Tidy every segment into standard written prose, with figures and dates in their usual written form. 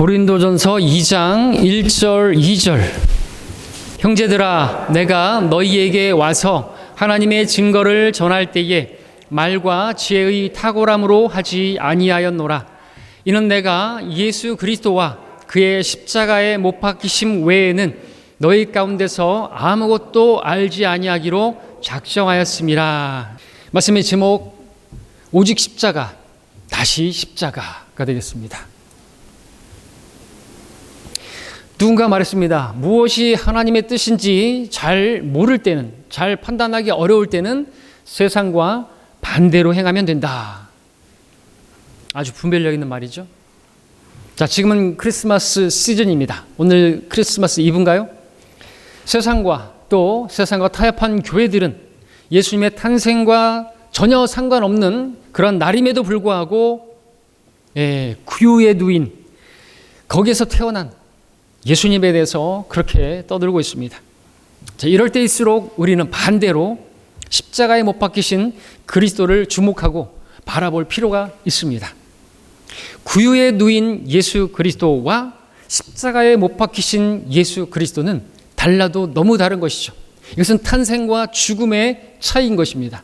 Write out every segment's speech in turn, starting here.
고린도전서 2장 1절 2절 형제들아 내가 너희에게 와서 하나님의 증거를 전할 때에 말과 지혜의 탁월함으로 하지 아니하였노라. 이는 내가 예수 그리스도와 그의 십자가에 못 박히심 외에는 너희 가운데서 아무것도 알지 아니하기로 작정하였음이라. 말씀의 제목 오직 십자가 다시 십자가가 되겠습니다. 누군가 말했습니다. 무엇이 하나님의 뜻인지 잘 모를 때는, 잘 판단하기 어려울 때는 세상과 반대로 행하면 된다. 아주 분별력 있는 말이죠. 자, 지금은 크리스마스 시즌입니다. 오늘 크리스마스 이브인가요? 세상과 또 세상과 타협한 교회들은 예수님의 탄생과 전혀 상관없는 그런 날임에도 불구하고 구유에 누인 거기에서 태어난 예수님에 대해서 그렇게 떠들고 있습니다. 자, 이럴 때일수록 우리는 반대로 십자가에 못 박히신 그리스도를 주목하고 바라볼 필요가 있습니다. 구유에 누인 예수 그리스도와 십자가에 못 박히신 예수 그리스도는 달라도 너무 다른 것이죠. 이것은 탄생과 죽음의 차이인 것입니다.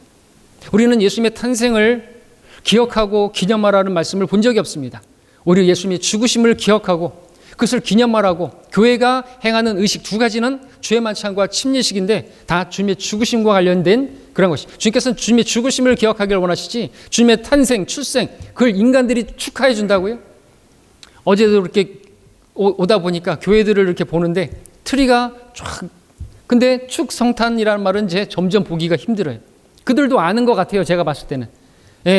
우리는 예수님의 탄생을 기억하고 기념하라는 말씀을 본 적이 없습니다. 오히려 예수님의 죽으심을 기억하고 그것을 기념하라고 교회가 행하는 의식 두 가지는 주의 만찬과 침례식인데 다 주님의 죽으심과 관련된 그런 것이. 주님께서는 주님의 죽으심을 기억하기를 원하시지 주님의 탄생, 출생 그걸 인간들이 축하해 준다고요? 어제도 이렇게 오다 보니까 교회들을 이렇게 보는데 트리가 쫙, 근데 축성탄이라는 말은 이제 점점 보기가 힘들어요. 그들도 아는 것 같아요. 제가 봤을 때는.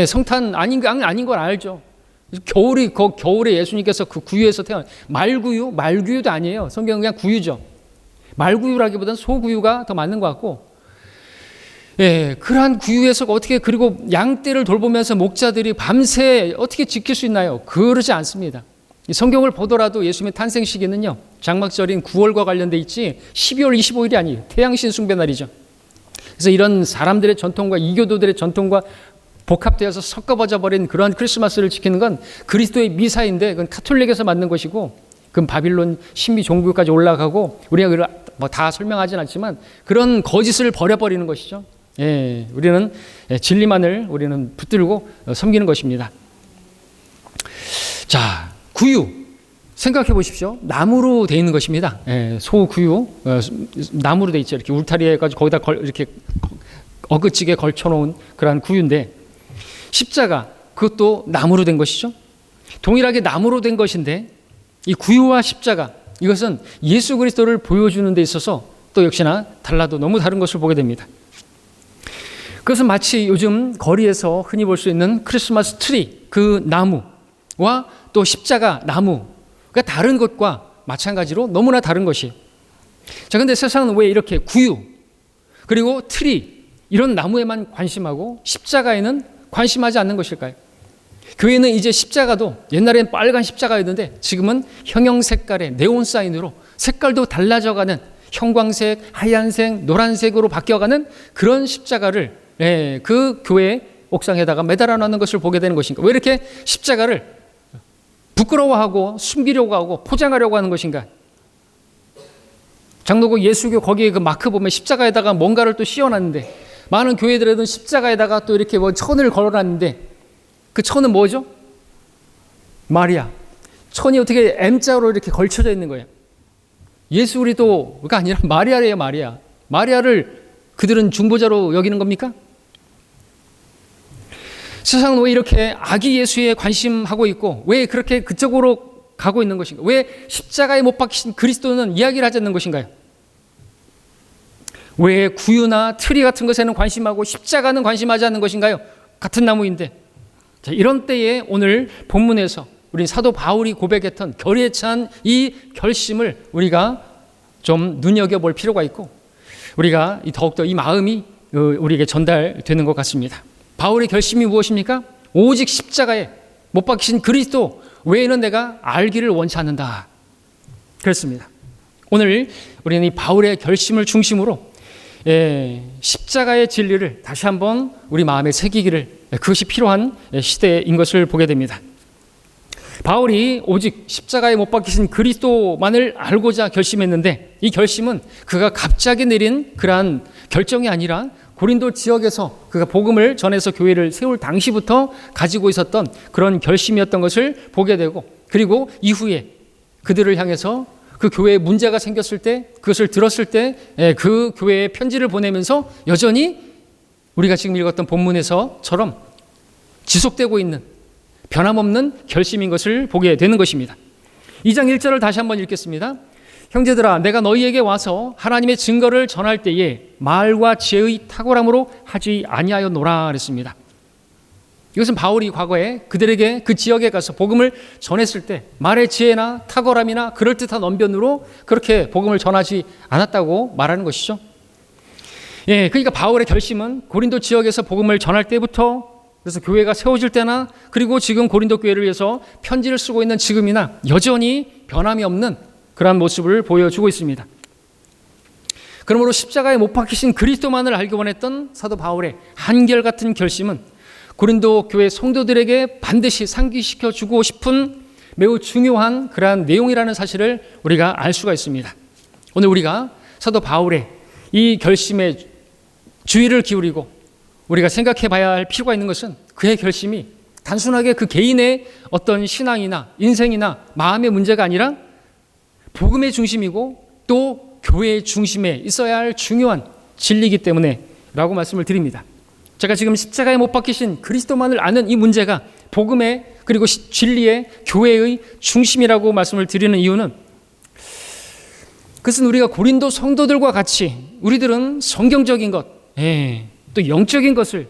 성탄 아닌 걸 알죠. 겨울에 예수님께서 그 구유에서 태어난 말구유도 아니에요. 성경은 그냥 구유죠. 말구유라기보다는 소구유가 더 맞는 것 같고, 그러한 구유에서 어떻게, 그리고 양떼를 돌보면서 목자들이 밤새 어떻게 지킬 수 있나요? 그러지 않습니다. 성경을 보더라도 예수님의 탄생 시기는요, 장막절인 9월과 관련돼 있지 12월 25일이 아니에요. 태양신 숭배 날이죠. 그래서 이런 사람들의 전통과 이교도들의 전통과 복합되어서 섞어버져 버린 그러한 크리스마스를 지키는 건 그리스도의 미사인데 그건 카톨릭에서 만든 것이고, 그건 바빌론 신비 종교까지 올라가고, 우리가 그걸 뭐 다 설명하진 않지만 그런 거짓을 버려버리는 것이죠. 우리는 진리만을 우리는 붙들고 섬기는 것입니다. 자, 구유 생각해 보십시오. 나무로 되어 있는 것입니다. 소구유 나무로 되어 있죠. 이렇게 울타리에까지 거기다 이렇게 어긋지게 걸쳐놓은 그러한 구유인데, 십자가 그것도 나무로 된 것이죠. 동일하게 나무로 된 것인데 이 구유와 십자가 이것은 예수 그리스도를 보여주는 데 있어서 또 역시나 달라도 너무 다른 것을 보게 됩니다. 그것은 마치 요즘 거리에서 흔히 볼 수 있는 크리스마스 트리 그 나무와 또 십자가 나무가 다른 것과 마찬가지로 너무나 다른 것이에요. 자, 근데 세상은 왜 이렇게 구유 그리고 트리 이런 나무에만 관심하고 십자가에는 관심하지 않는 것일까요? 교회는 이제 십자가도 옛날엔 빨간 십자가였는데 지금은 형형 색깔의 네온 사인으로 색깔도 달라져가는 형광색, 하얀색, 노란색으로 바뀌어가는 그런 십자가를 그 교회 옥상에다가 매달아 놓는 것을 보게 되는 것인가? 왜 이렇게 십자가를 부끄러워하고 숨기려고 하고 포장하려고 하는 것인가? 장로교 예수교 거기에 그 마크 보면 십자가에다가 뭔가를 또 씌워놨는데, 많은 교회들에는 십자가에다가 또 이렇게 뭐 천을 걸어놨는데 그 천은 뭐죠? 마리아. 천이 어떻게 M자로 이렇게 걸쳐져 있는 거예요. 예수 그리스도가 아니라 마리아래요, 마리아. 마리아를 그들은 중보자로 여기는 겁니까? 세상은 왜 이렇게 아기 예수에 관심하고 있고 왜 그렇게 그쪽으로 가고 있는 것인가? 왜 십자가에 못 박히신 그리스도는 이야기를 하지 않는 것인가요? 왜 구유나 트리 같은 것에는 관심하고 십자가는 관심하지 않는 것인가요? 같은 나무인데. 자, 이런 때에 오늘 본문에서 우리 사도 바울이 고백했던 결의에 찬 이 결심을 우리가 좀 눈여겨볼 필요가 있고, 우리가 더욱더 이 마음이 우리에게 전달되는 것 같습니다. 바울의 결심이 무엇입니까? 오직 십자가에 못 박히신 그리스도 외에는 내가 알기를 원치 않는다. 그렇습니다. 오늘 우리는 이 바울의 결심을 중심으로 십자가의 진리를 다시 한번 우리 마음에 새기기를, 그것이 필요한 시대인 것을 보게 됩니다. 바울이 오직 십자가에 못 박히신 그리스도만을 알고자 결심했는데, 이 결심은 그가 갑자기 내린 그러한 결정이 아니라 고린도 지역에서 그가 복음을 전해서 교회를 세울 당시부터 가지고 있었던 그런 결심이었던 것을 보게 되고, 그리고 이후에 그들을 향해서 그 교회에 문제가 생겼을 때, 그것을 들었을 때 그 교회에 편지를 보내면서 여전히 우리가 지금 읽었던 본문에서처럼 지속되고 있는 변함없는 결심인 것을 보게 되는 것입니다. 2장 1절을 다시 한번 읽겠습니다. 형제들아, 내가 너희에게 와서 하나님의 증거를 전할 때에 말과 지혜의 탁월함으로 하지 아니하였노라 그랬습니다. 이것은 바울이 과거에 그들에게 그 지역에 가서 복음을 전했을 때 말의 지혜나 탁월함이나 그럴듯한 언변으로 그렇게 복음을 전하지 않았다고 말하는 것이죠. 그러니까 바울의 결심은 고린도 지역에서 복음을 전할 때부터, 그래서 교회가 세워질 때나, 그리고 지금 고린도 교회를 위해서 편지를 쓰고 있는 지금이나 여전히 변함이 없는 그러한 모습을 보여주고 있습니다. 그러므로 십자가에 못 박히신 그리스도만을 알기 원했던 사도 바울의 한결같은 결심은 고린도 교회 성도들에게 반드시 상기시켜 주고 싶은 매우 중요한 그러한 내용이라는 사실을 우리가 알 수가 있습니다. 오늘 우리가 사도 바울의 이 결심에 주의를 기울이고 우리가 생각해 봐야 할 필요가 있는 것은, 그의 결심이 단순하게 그 개인의 어떤 신앙이나 인생이나 마음의 문제가 아니라 복음의 중심이고 또 교회의 중심에 있어야 할 중요한 진리이기 때문에 라고 말씀을 드립니다. 제가 지금 십자가에 못 박히신 그리스도만을 아는 이 문제가 복음의, 그리고 진리의, 교회의 중심이라고 말씀을 드리는 이유는, 그것은 우리가 고린도 성도들과 같이 우리들은 성경적인 것, 또 영적인 것을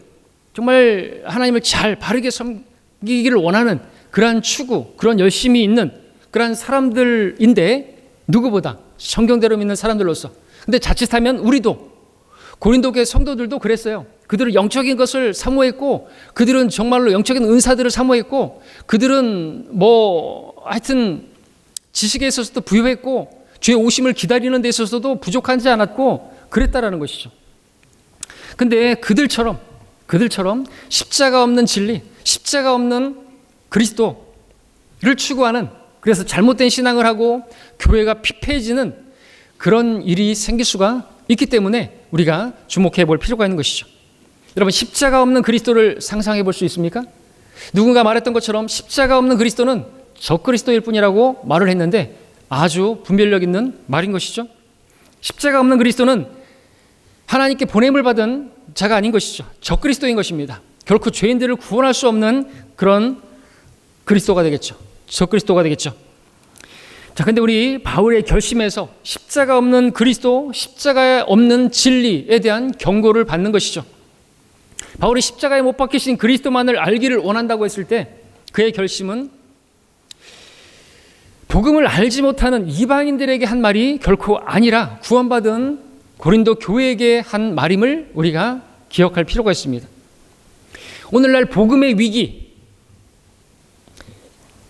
정말 하나님을 잘 바르게 섬기기를 원하는 그러한 추구, 그런 열심이 있는 그러한 사람들인데, 누구보다 성경대로 믿는 사람들로서, 근데 자칫하면 우리도, 고린도 교회 성도들도 그랬어요. 그들은 영적인 것을 사모했고, 그들은 정말로 영적인 은사들을 사모했고, 그들은 하여튼 지식에 있어서도 부유했고, 주의 오심을 기다리는 데 있어서도 부족하지 않았고 그랬다라는 것이죠. 근데 그들처럼 십자가 없는 진리, 십자가 없는 그리스도를 추구하는, 그래서 잘못된 신앙을 하고 교회가 피폐해지는 그런 일이 생길 수가 있기 때문에 우리가 주목해 볼 필요가 있는 것이죠. 여러분, 십자가 없는 그리스도를 상상해 볼 수 있습니까? 누군가 말했던 것처럼 십자가 없는 그리스도는 적그리스도일 뿐이라고 말을 했는데, 아주 분별력 있는 말인 것이죠. 십자가 없는 그리스도는 하나님께 보냄을 받은 자가 아닌 것이죠. 적그리스도인 것입니다. 결코 죄인들을 구원할 수 없는 그런 그리스도가 되겠죠. 적그리스도가 되겠죠. 자, 근데 우리 바울의 결심에서 십자가 없는 그리스도, 십자가에 없는 진리에 대한 경고를 받는 것이죠. 바울이 십자가에 못 박히신 그리스도만을 알기를 원한다고 했을 때 그의 결심은 복음을 알지 못하는 이방인들에게 한 말이 결코 아니라 구원받은 고린도 교회에게 한 말임을 우리가 기억할 필요가 있습니다. 오늘날 복음의 위기,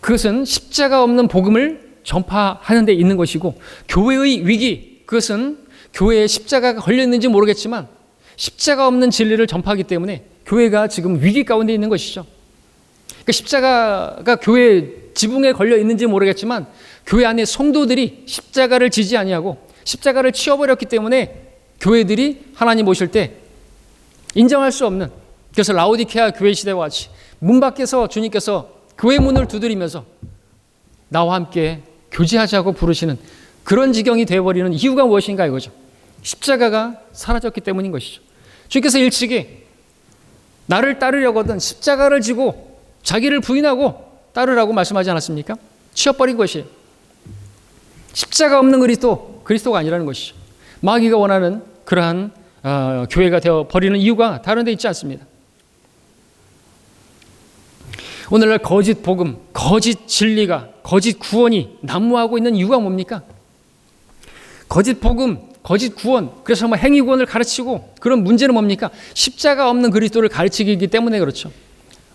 그것은 십자가 없는 복음을 전파하는 데 있는 것이고, 교회의 위기, 그것은 교회에 십자가가 걸려있는지 모르겠지만 십자가 없는 진리를 전파하기 때문에 교회가 지금 위기 가운데 있는 것이죠. 그러니까 십자가가 교회 지붕에 걸려 있는지 모르겠지만 교회 안에 성도들이 십자가를 지지 아니하고 십자가를 치워버렸기 때문에 교회들이 하나님 오실 때 인정할 수 없는, 그래서 라오디케아 교회 시대와 같이 문 밖에서 주님께서 교회 문을 두드리면서 나와 함께 교제하자고 부르시는 그런 지경이 되어버리는 이유가 무엇인가 이거죠. 십자가가 사라졌기 때문인 것이죠. 주님께서 일찍이 나를 따르려거든 십자가를 지고 자기를 부인하고 따르라고 말씀하지 않았습니까? 치워버린 것이 십자가 없는 그리스도가 아니라는 것이죠. 마귀가 원하는 그러한 교회가 되어버리는 이유가 다른 데 있지 않습니다. 오늘날 거짓 복음, 거짓 진리가, 거짓 구원이 난무하고 있는 이유가 뭡니까? 거짓 복음, 거짓 구원, 그래서 정말 행위 구원을 가르치고, 그런 문제는 뭡니까? 십자가 없는 그리스도를 가르치기 때문에 그렇죠.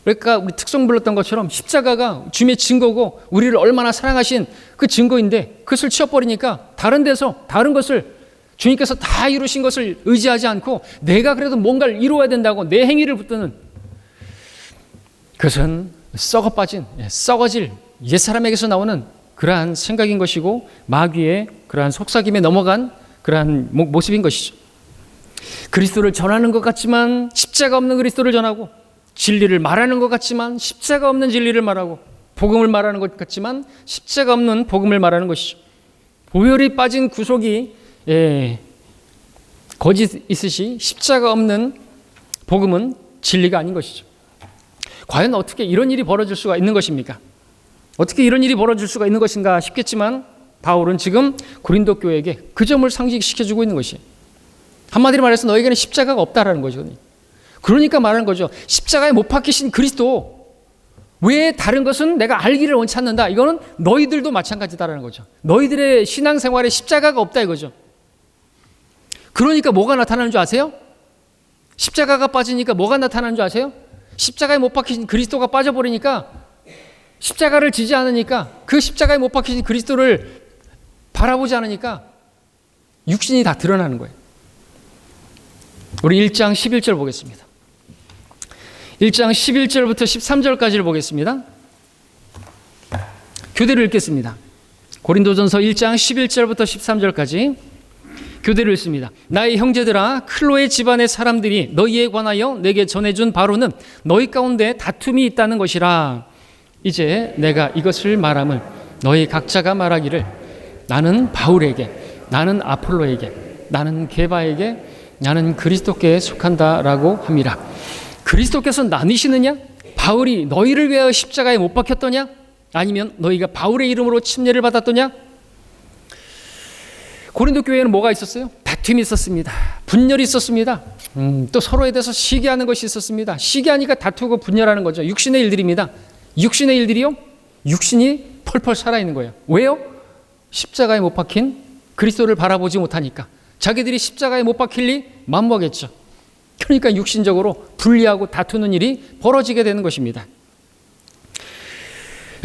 그러니까 우리 특송 불렀던 것처럼 십자가가 주님의 증거고 우리를 얼마나 사랑하신 그 증거인데, 그것을 치워버리니까 다른 데서 다른 것을, 주님께서 다 이루신 것을 의지하지 않고 내가 그래도 뭔가를 이루어야 된다고 내 행위를 붙드는, 그것은 썩어질 옛사람에게서 나오는 그러한 생각인 것이고 마귀의 그러한 속삭임에 넘어간 그러한 모습인 것이죠. 그리스도를 전하는 것 같지만 십자가 없는 그리스도를 전하고, 진리를 말하는 것 같지만 십자가 없는 진리를 말하고, 복음을 말하는 것 같지만 십자가 없는 복음을 말하는 것이죠. 보혈이 빠진 구속이 거짓 있으시 십자가 없는 복음은 진리가 아닌 것이죠. 과연 어떻게 이런 일이 벌어질 수가 있는 것입니까? 어떻게 이런 일이 벌어질 수가 있는 것인가 싶겠지만 바울은 지금 고린도 교회에게 그 점을 상기시켜주고 있는 것이에요. 한마디로 말해서 너에게는 십자가가 없다라는 거죠. 그러니까 말하는 거죠. 십자가에 못 박히신 그리스도 외에 다른 것은 내가 알기를 원치 않는다. 이거는 너희들도 마찬가지다라는 거죠. 너희들의 신앙생활에 십자가가 없다 이거죠. 그러니까 뭐가 나타나는 줄 아세요? 십자가가 빠지니까 뭐가 나타나는 줄 아세요? 십자가에 못 박히신 그리스도가 빠져버리니까, 십자가를 지지 않으니까, 그 십자가에 못 박히신 그리스도를 바라보지 않으니까 육신이 다 드러나는 거예요. 우리 1장 11절 보겠습니다. 1장 11절부터 13절까지를 보겠습니다. 교대로 읽겠습니다. 고린도전서 1장 11절부터 13절까지 교대로 읽습니다. 나의 형제들아, 클로의 집안의 사람들이 너희에 관하여 내게 전해준 바로는 너희 가운데 다툼이 있다는 것이라. 이제 내가 이것을 말함을 너희 각자가 말하기를 나는 바울에게, 나는 아폴로에게, 나는 게바에게, 나는 그리스도께 속한다라고 함이라. 그리스도께서 나뉘시느냐? 바울이 너희를 위하여 십자가에 못 박혔더냐? 아니면 너희가 바울의 이름으로 침례를 받았더냐? 고린도 교회에는 뭐가 있었어요? 다툼이 있었습니다. 분열이 있었습니다. 또 서로에 대해서 시기하는 것이 있었습니다. 시기하니까 다투고 분열하는 거죠. 육신의 일들입니다. 육신의 일들이요? 육신이 펄펄 살아있는 거예요. 왜요? 십자가에 못 박힌 그리스도를 바라보지 못하니까. 자기들이 십자가에 못 박힐 리 맘먹겠죠. 그러니까 육신적으로 분리하고 다투는 일이 벌어지게 되는 것입니다.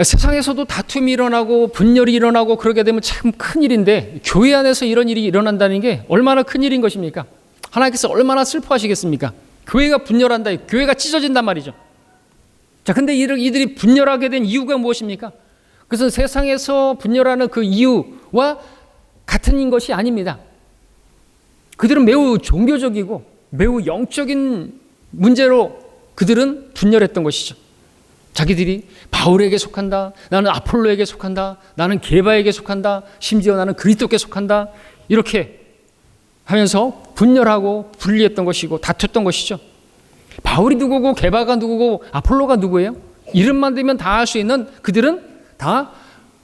세상에서도 다툼이 일어나고 분열이 일어나고 그러게 되면 참 큰일인데, 교회 안에서 이런 일이 일어난다는 게 얼마나 큰일인 것입니까? 하나님께서 얼마나 슬퍼하시겠습니까? 교회가 분열한다, 교회가 찢어진단 말이죠. 자, 근데 이들이 분열하게 된 이유가 무엇입니까? 그것은 세상에서 분열하는 그 이유와 같은 것이 아닙니다. 그들은 매우 종교적이고 매우 영적인 문제로 그들은 분열했던 것이죠. 자기들이 바울에게 속한다, 나는 아폴로에게 속한다, 나는 게바에게 속한다, 심지어 나는 그리스도께 속한다, 이렇게 하면서 분열하고 분리했던 것이고 다퉜던 것이죠. 바울이 누구고 게바가 누구고 아폴로가 누구예요? 이름만 대면 다 알 수 있는 그들은 다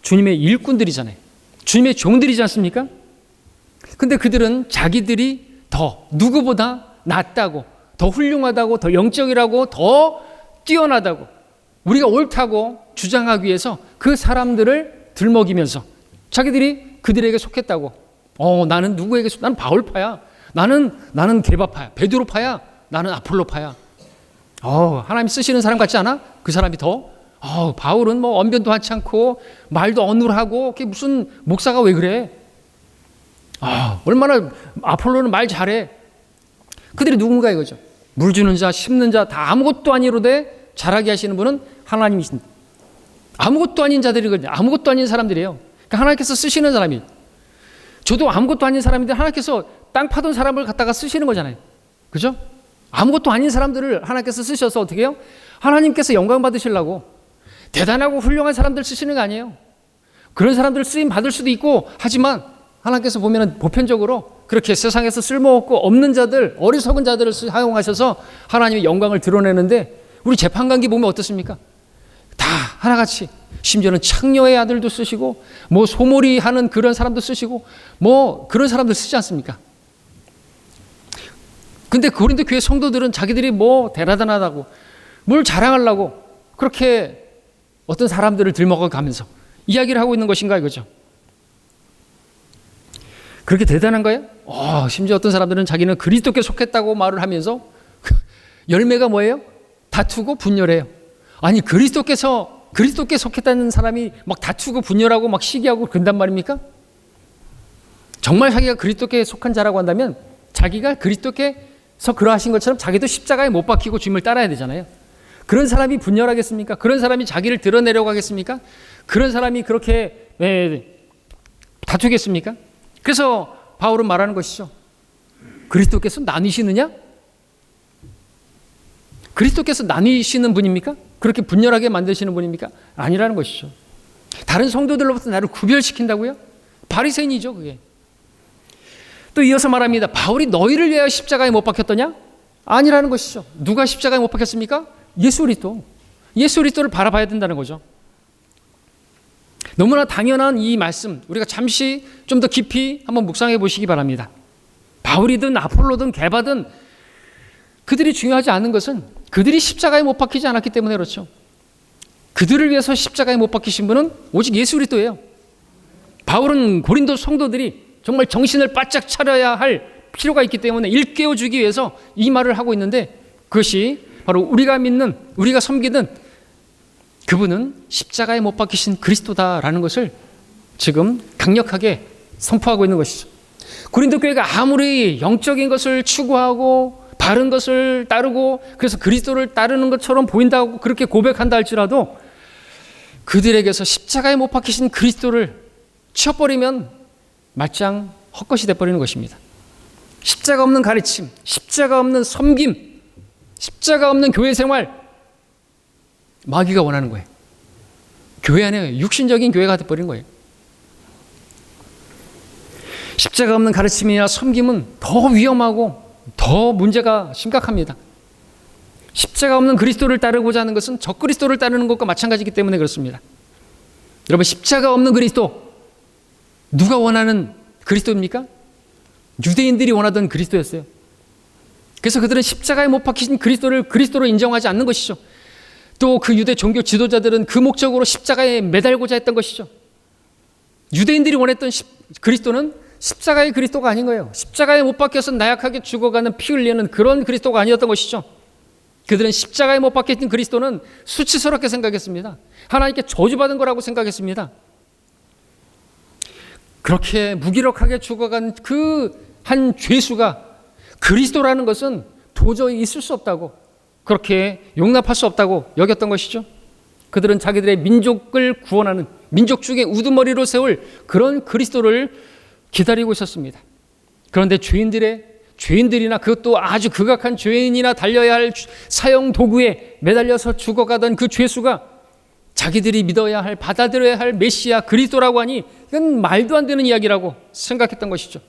주님의 일꾼들이잖아요. 주님의 종들이지 않습니까? 근데 그들은 자기들이 더 누구보다 낫다고, 더 훌륭하다고, 더 영적이라고, 더 뛰어나다고, 우리가 옳다고 주장하기 위해서 그 사람들을 들먹이면서 자기들이 그들에게 속했다고. 나는 누구에게 나는 바울파야, 나는 게바파야, 베드로파야, 나는 아폴로파야. 하나님 쓰시는 사람 같지 않아? 그 사람이 더 바울은 뭐 언변도 하지 않고 말도 어눌하고 그게 무슨 목사가 왜 그래? 얼마나 아폴로는 말 잘해. 그들이 누군가 이거죠. 물 주는 자, 심는 자 다 아무것도 아니로되 잘하게 하시는 분은 하나님이십니다. 아무것도 아닌 자들이거든요. 아무것도 아닌 사람들이에요. 그러니까 하나님께서 쓰시는 사람이. 저도 아무것도 아닌 사람인데 하나님께서 땅 파던 사람을 갖다가 쓰시는 거잖아요. 그죠? 아무것도 아닌 사람들을 하나님께서 쓰셔서 어떻게 해요? 하나님께서 영광 받으시려고 대단하고 훌륭한 사람들 쓰시는 거 아니에요. 그런 사람들 쓰임 받을 수도 있고 하지만 하나님께서 보면은 보편적으로 그렇게 세상에서 쓸모없고 없는 자들, 어리석은 자들을 사용하셔서 하나님의 영광을 드러내는데, 우리 재판관기 보면 어떻습니까? 다 하나같이, 심지어는 창녀의 아들도 쓰시고 뭐 소몰이 하는 그런 사람도 쓰시고 뭐 그런 사람들 쓰지 않습니까? 근데 고린도 교회 성도들은 자기들이 뭐 대단하다고 뭘 자랑하려고 그렇게 어떤 사람들을 들먹어 가면서 이야기를 하고 있는 것인가 이거죠. 그렇게 대단한 거예요? 심지어 어떤 사람들은 자기는 그리스도께 속했다고 말을 하면서 열매가 뭐예요? 다투고 분열해요. 아니 그리스도께 속했다는 사람이 막 다투고 분열하고 막 시기하고 그런단 말입니까? 정말 자기가 그리스도께 속한 자라고 한다면 자기가 그리스도께서 그러하신 것처럼 자기도 십자가에 못 박히고 주님을 따라야 되잖아요. 그런 사람이 분열하겠습니까? 그런 사람이 자기를 드러내려고 하겠습니까? 그런 사람이 그렇게 다투겠습니까? 그래서 바울은 말하는 것이죠. 그리스도께서 나뉘시느냐? 그리스도께서 나뉘시는 분입니까? 그렇게 분열하게 만드시는 분입니까? 아니라는 것이죠. 다른 성도들로부터 나를 구별시킨다고요? 바리새인이죠, 그게. 또 이어서 말합니다. 바울이 너희를 위하여 십자가에 못 박혔더냐? 아니라는 것이죠. 누가 십자가에 못 박혔습니까? 예수 그리스도. 예수 그리스도를 바라봐야 된다는 거죠. 너무나 당연한 이 말씀, 우리가 잠시 좀 더 깊이 한번 묵상해 보시기 바랍니다. 바울이든 아폴로든 게바든 그들이 중요하지 않은 것은 그들이 십자가에 못 박히지 않았기 때문에 그렇죠. 그들을 위해서 십자가에 못 박히신 분은 오직 예수 그리스도예요. 바울은 고린도 성도들이 정말 정신을 바짝 차려야 할 필요가 있기 때문에 일깨워 주기 위해서 이 말을 하고 있는데, 그것이 바로 우리가 믿는, 우리가 섬기는 그분은 십자가에 못 박히신 그리스도다라는 것을 지금 강력하게 선포하고 있는 것이죠. 고린도 교회가 아무리 영적인 것을 추구하고 바른 것을 따르고 그래서 그리스도를 따르는 것처럼 보인다고 그렇게 고백한다 할지라도 그들에게서 십자가에 못 박히신 그리스도를 치워버리면 말짱 헛것이 돼버리는 것입니다. 십자가 없는 가르침, 십자가 없는 섬김, 십자가 없는 교회 생활, 마귀가 원하는 거예요. 교회 안에 육신적인 교회가 돼버리는 거예요. 십자가 없는 가르침이나 섬김은 더 위험하고 더 문제가 심각합니다. 십자가 없는 그리스도를 따르고자 하는 것은 적그리스도를 따르는 것과 마찬가지이기 때문에 그렇습니다. 여러분, 십자가 없는 그리스도, 누가 원하는 그리스도입니까? 유대인들이 원하던 그리스도였어요. 그래서 그들은 십자가에 못 박히신 그리스도를 그리스도로 인정하지 않는 것이죠. 또 그 유대 종교 지도자들은 그 목적으로 십자가에 매달고자 했던 것이죠. 유대인들이 원했던 그리스도는 십자가의 그리스도가 아닌 거예요. 십자가에 못 박혀서 나약하게 죽어가는 피 흘리는 그런 그리스도가 아니었던 것이죠. 그들은 십자가에 못 박힌 그리스도는 수치스럽게 생각했습니다. 하나님께 저주받은 거라고 생각했습니다. 그렇게 무기력하게 죽어간 그 한 죄수가 그리스도라는 것은 도저히 있을 수 없다고, 그렇게 용납할 수 없다고 여겼던 것이죠. 그들은 자기들의 민족을 구원하는, 민족 중에 우두머리로 세울 그런 그리스도를 기다리고 있었습니다. 그런데 죄인들이나 그것도 아주 극악한 죄인이나 달려야 할 사형 도구에 매달려서 죽어가던 그 죄수가 자기들이 믿어야 할, 받아들여야 할 메시아 그리스도라고 하니 이건 말도 안 되는 이야기라고 생각했던 것이죠.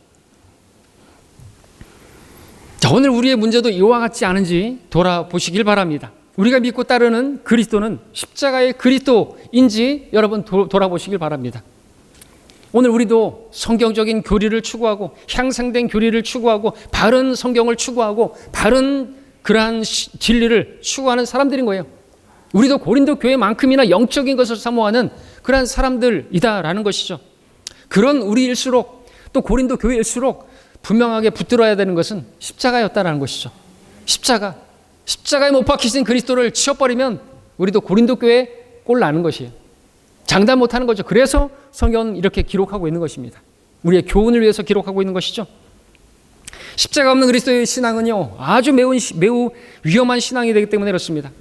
자, 오늘 우리의 문제도 이와 같지 않은지 돌아보시길 바랍니다. 우리가 믿고 따르는 그리스도는 십자가의 그리스도인지 여러분 돌아보시길 바랍니다. 오늘 우리도 성경적인 교리를 추구하고 향상된 교리를 추구하고 바른 성경을 추구하고 바른 그러한 진리를 추구하는 사람들인 거예요. 우리도 고린도 교회만큼이나 영적인 것을 사모하는 그러한 사람들이다라는 것이죠. 그런 우리일수록, 또 고린도 교회일수록 분명하게 붙들어야 되는 것은 십자가였다라는 것이죠. 십자가에 못 박히신 그리스도를 치워버리면 우리도 고린도 교회에 꼴 나는 것이에요. 장담 못하는 거죠. 그래서 성경은 이렇게 기록하고 있는 것입니다. 우리의 교훈을 위해서 기록하고 있는 것이죠. 십자가 없는 그리스도의 신앙은요, 아주 매우 위험한 신앙이 되기 때문에 그렇습니다.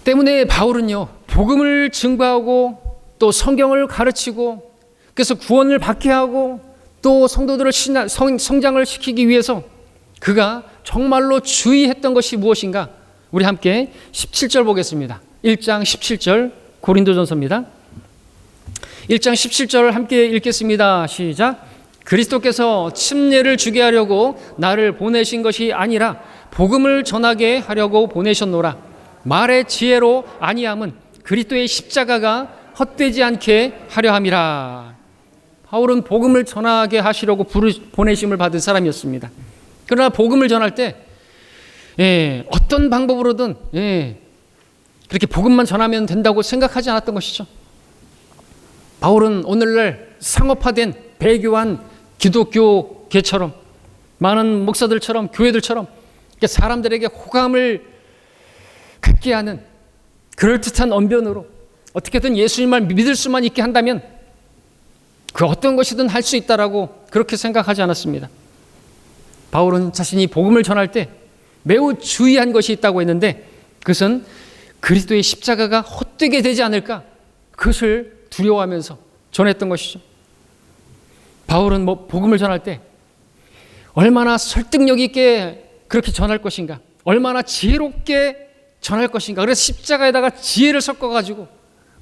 때문에 바울은요, 복음을 증거하고 또 성경을 가르치고 그래서 구원을 받게 하고 또 성도들을 성장을 시키기 위해서 그가 정말로 주의했던 것이 무엇인가? 우리 함께 17절 보겠습니다. 1장 17절 고린도전서입니다. 1장 17절 함께 읽겠습니다. 시작. 그리스도께서 침례를 주게 하려고 나를 보내신 것이 아니라 복음을 전하게 하려고 보내셨노라. 말의 지혜로 아니함은 그리스도의 십자가가 헛되지 않게 하려 함이라. 바울은 복음을 전하게 하시려고 보내심을 받은 사람이었습니다. 그러나 복음을 전할 때 어떤 방법으로든 그렇게 복음만 전하면 된다고 생각하지 않았던 것이죠. 바울은 오늘날 상업화된 배교한 기독교계처럼 많은 목사들처럼 교회들처럼 사람들에게 호감을 갖게 하는 그럴듯한 언변으로 어떻게든 예수님만 믿을 수만 있게 한다면 그 어떤 것이든 할 수 있다라고 그렇게 생각하지 않았습니다. 바울은 자신이 복음을 전할 때 매우 주의한 것이 있다고 했는데 그것은 그리스도의 십자가가 헛되게 되지 않을까, 그것을 두려워하면서 전했던 것이죠. 바울은 복음을 전할 때 얼마나 설득력 있게 그렇게 전할 것인가, 얼마나 지혜롭게 전할 것인가. 그래서 십자가에다가 지혜를 섞어가지고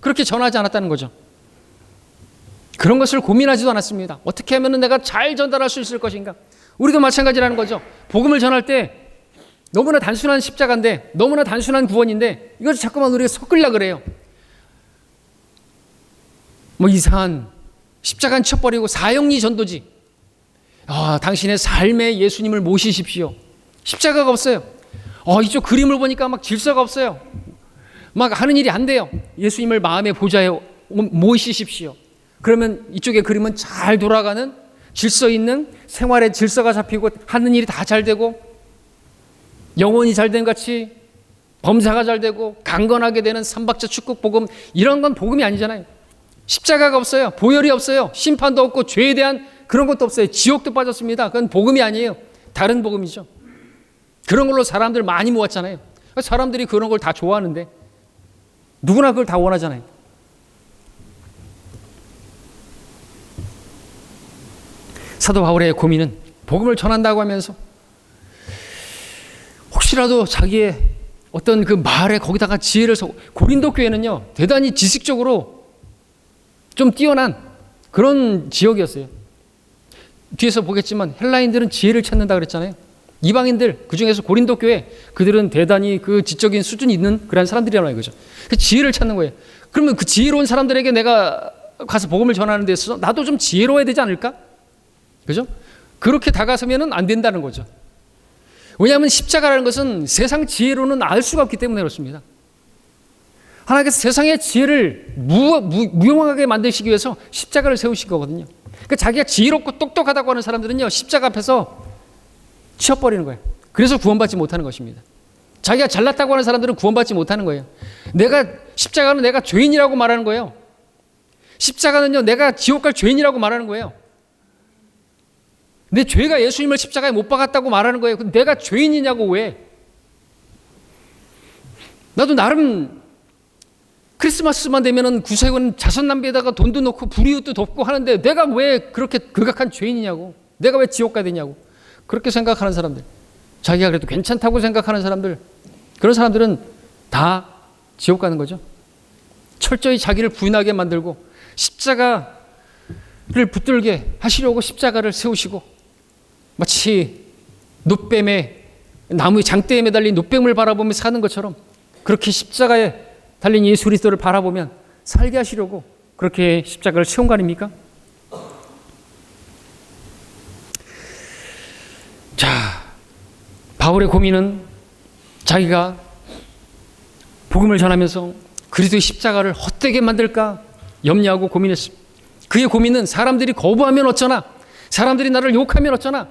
그렇게 전하지 않았다는 거죠. 그런 것을 고민하지도 않았습니다. 어떻게 하면 내가 잘 전달할 수 있을 것인가. 우리도 마찬가지라는 거죠. 복음을 전할 때 너무나 단순한 십자가인데, 너무나 단순한 구원인데 이걸 자꾸만 우리가 섞으려고 그래요. 이상한 십자가는 쳐버리고 사형리 전도지. 당신의 삶에 예수님을 모시십시오. 십자가가 없어요. 이쪽 그림을 보니까 막 질서가 없어요. 막 하는 일이 안 돼요. 예수님을 마음의 보좌에 모시십시오. 그러면 이쪽의 그림은 잘 돌아가는 질서 있는 생활의 질서가 잡히고 하는 일이 다 잘 되고 영혼이 잘 된 같이 범사가 잘 되고 강건하게 되는 삼박자 축복 복음, 이런 건 복음이 아니잖아요. 십자가가 없어요. 보혈이 없어요. 심판도 없고 죄에 대한 그런 것도 없어요. 지옥도 빠졌습니다. 그건 복음이 아니에요. 다른 복음이죠. 그런 걸로 사람들 많이 모았잖아요. 사람들이 그런 걸 다 좋아하는데 누구나 그걸 다 원하잖아요. 사도 바울의 고민은 복음을 전한다고 하면서 혹시라도 자기의 어떤 그 말에 거기다가 지혜를 고린도 교회는요, 대단히 지식적으로 좀 뛰어난 그런 지역이었어요. 뒤에서 보겠지만 헬라인들은 지혜를 찾는다 그랬잖아요. 이방인들, 그중에서 고린도 교회, 그들은 대단히 그 지적인 수준이 있는 그런 사람들이라는 거죠. 그 지혜를 찾는 거예요. 그러면 그 지혜로운 사람들에게 내가 가서 복음을 전하는 데 있어서 나도 좀 지혜로워야 되지 않을까? 그죠? 그렇게 다가서면 안 된다는 거죠. 왜냐하면 십자가라는 것은 세상 지혜로는 알 수가 없기 때문에 그렇습니다. 하나님께서 세상의 지혜를 무용하게 만드시기 위해서 십자가를 세우신 거거든요. 그러니까 자기가 지혜롭고 똑똑하다고 하는 사람들은요, 십자가 앞에서 치워버리는 거예요. 그래서 구원받지 못하는 것입니다. 자기가 잘났다고 하는 사람들은 구원받지 못하는 거예요. 십자가는 내가 죄인이라고 말하는 거예요. 십자가는요, 내가 지옥 갈 죄인이라고 말하는 거예요. 내 죄가 예수님을 십자가에 못 박았다고 말하는 거예요. 근데 내가 죄인이냐고 왜? 나도 나름 크리스마스만 되면은 구세군 자선남비에다가 돈도 넣고 불이웃도 돕고 하는데 내가 왜 그렇게 극악한 죄인이냐고. 내가 왜 지옥 가야 되냐고. 그렇게 생각하는 사람들, 자기가 그래도 괜찮다고 생각하는 사람들, 그런 사람들은 다 지옥 가는 거죠. 철저히 자기를 부인하게 만들고 십자가를 붙들게 하시려고 십자가를 세우시고 마치 놋뱀에 나무의 장대에 매달린 놋뱀을 바라보며 사는 것처럼 그렇게 십자가에 달린 예수 그리스도를 바라보면 살게 하시려고 그렇게 십자가를 세운 거 아닙니까? 자, 바울의 고민은 자기가 복음을 전하면서 그리스도의 십자가를 헛되게 만들까 염려하고 고민했습니다. 그의 고민은 사람들이 거부하면 어쩌나, 사람들이 나를 욕하면 어쩌나,